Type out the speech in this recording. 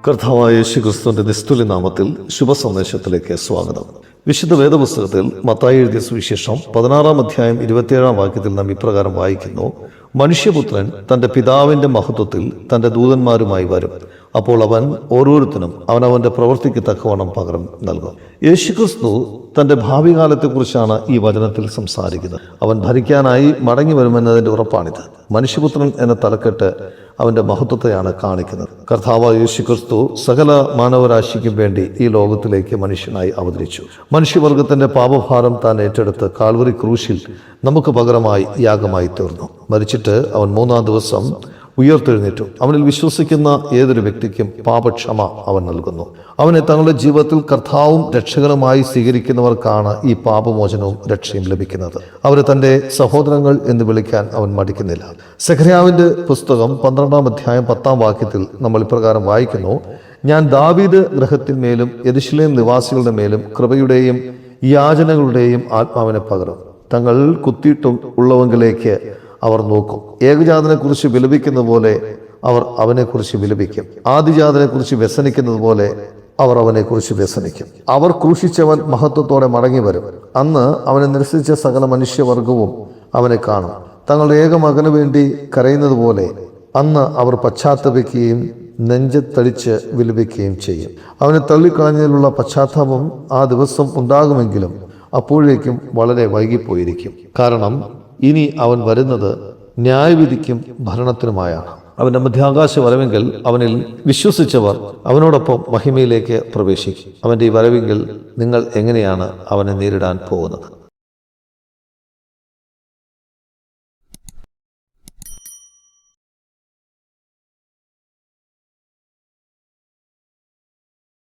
കർത്താവായ യേശുക്രിസ്തുവിന്റെ നിസ്തുല്യ നാമത്തിൽ ശുഭസന്ദേശത്തിലേക്ക് സ്വാഗതം. വിശുദ്ധ വേദപുസ്തകത്തിൽ മത്തായി എഴുതിയ സുവിശേഷം 16 അധ്യായം 27 വാക്യത്തിൽ നാം ഇപ്രകാരം വായിക്കുന്നു: മനുഷ്യപുത്രൻ തന്റെ പിതാവിന്റെ മഹത്വത്തിൽ തന്റെ ദൂതന്മാരുമായി വരും. അപ്പോൾ അവൻ ഓരോരുത്തനും അവനവന്റെ പ്രവൃത്തിക്ക് തക്കവണ്ണം പകരം നൽകും. യേശുക്രിസ്തു തന്റെ ഭാവി കാലത്തെക്കുറിച്ചാണ് ഈ വചനത്തിൽ സംസാരിക്കുന്നത്. അവൻ ഭരിക്കാനായി മടങ്ങി വരുമെന്നതിന്റെ ഉറപ്പാണിത്. മനുഷ്യപുത്രൻ എന്ന തലക്കെട്ട് അവന്റെ മഹത്വത്തെയാണ് കാണിക്കുന്നത്. കർത്താവ് യേശുക്രിസ്തു സകല മാനവരാശിക്കും വേണ്ടി ഈ ലോകത്തിലേക്ക് മനുഷ്യനായി അവതരിച്ചു. മനുഷ്യവർഗത്തിന്റെ പാപഭാരം താൻ ഏറ്റെടുത്ത് കാൽവറി ക്രൂശിൽ നമുക്ക് പകരമായി യാഗമായി തീർന്നു. മരിച്ചിട്ട് അവൻ 3-ാം ദിവസം ഉയർത്തെഴുന്നേറ്റു. അവനിൽ വിശ്വസിക്കുന്ന ഏതൊരു വ്യക്തിക്കും പാപക്ഷമ അവൻ നൽകുന്നു. അവനെ തങ്ങളുടെ ജീവിതത്തിൽ കർത്താവും രക്ഷകനുമായി സ്വീകരിക്കുന്നവർക്കാണ് ഈ പാപമോചനവും രക്ഷയും ലഭിക്കുന്നത്. അവരെ തൻ്റെ സഹോദരങ്ങൾ എന്ന് വിളിക്കാൻ അവൻ മടിക്കുന്നില്ല. സെഖര്യാവിന്റെ പുസ്തകം 12-ാം അധ്യായം 10-ാം വാക്യത്തിൽ നമ്മൾ ഇപ്രകാരം വായിക്കുന്നു: ഞാൻ ദാവീദ് ഗൃഹത്തിന്മേലും യെരൂശലേം നിവാസികളുടെ മേലും കൃപയുടെയും യാചനകളുടെയും ആത്മാവിനെ പകരും. തങ്ങൾ കുത്തിയിട്ടും ഉള്ളവങ്കിലേക്ക് അവർ നോക്കും. ഏകജാതനെക്കുറിച്ച് വിലപിക്കുന്ന പോലെ അവർ അവനെക്കുറിച്ച് വിലപിക്കും. ആദിജാതനെക്കുറിച്ച് വ്യസനിക്കുന്നത് പോലെ അവർ അവനെക്കുറിച്ച് വ്യസനിക്കും. അവർ ക്രൂശിച്ചവൻ മഹത്വത്തോടെ മടങ്ങി വരും. അന്ന് അവനെ നിരസിച്ച സകല മനുഷ്യവർഗവും അവനെ കാണും. തങ്ങളുടെ ഏകമകന് വേണ്ടി കരയുന്നത് പോലെ അന്ന് അവർ പശ്ചാത്തപിക്കുകയും നെഞ്ചത്തടിച്ച് വിലപിക്കുകയും ചെയ്യും. അവനെ തള്ളിക്കളഞ്ഞതിലുള്ള പശ്ചാത്താപം ആ ദിവസം ഉണ്ടാകുമെങ്കിലും അപ്പോഴേക്കും വളരെ വൈകിപ്പോയിരിക്കും. കാരണം ഇനി അവൻ വരുന്നത് ന്യായവിധിക്കും ഭരണത്തിനുമായാണ്. അവന്റെ മധ്യാകാശ വരവെങ്കിൽ അവനിൽ വിശ്വസിച്ചവർ അവനോടൊപ്പം മഹിമയിലേക്ക് പ്രവേശിക്കും. അവന്റെ ഈ വരവെങ്കിൽ നിങ്ങൾ എങ്ങനെയാണ് അവനെ നേരിടാൻ പോകുന്നത്?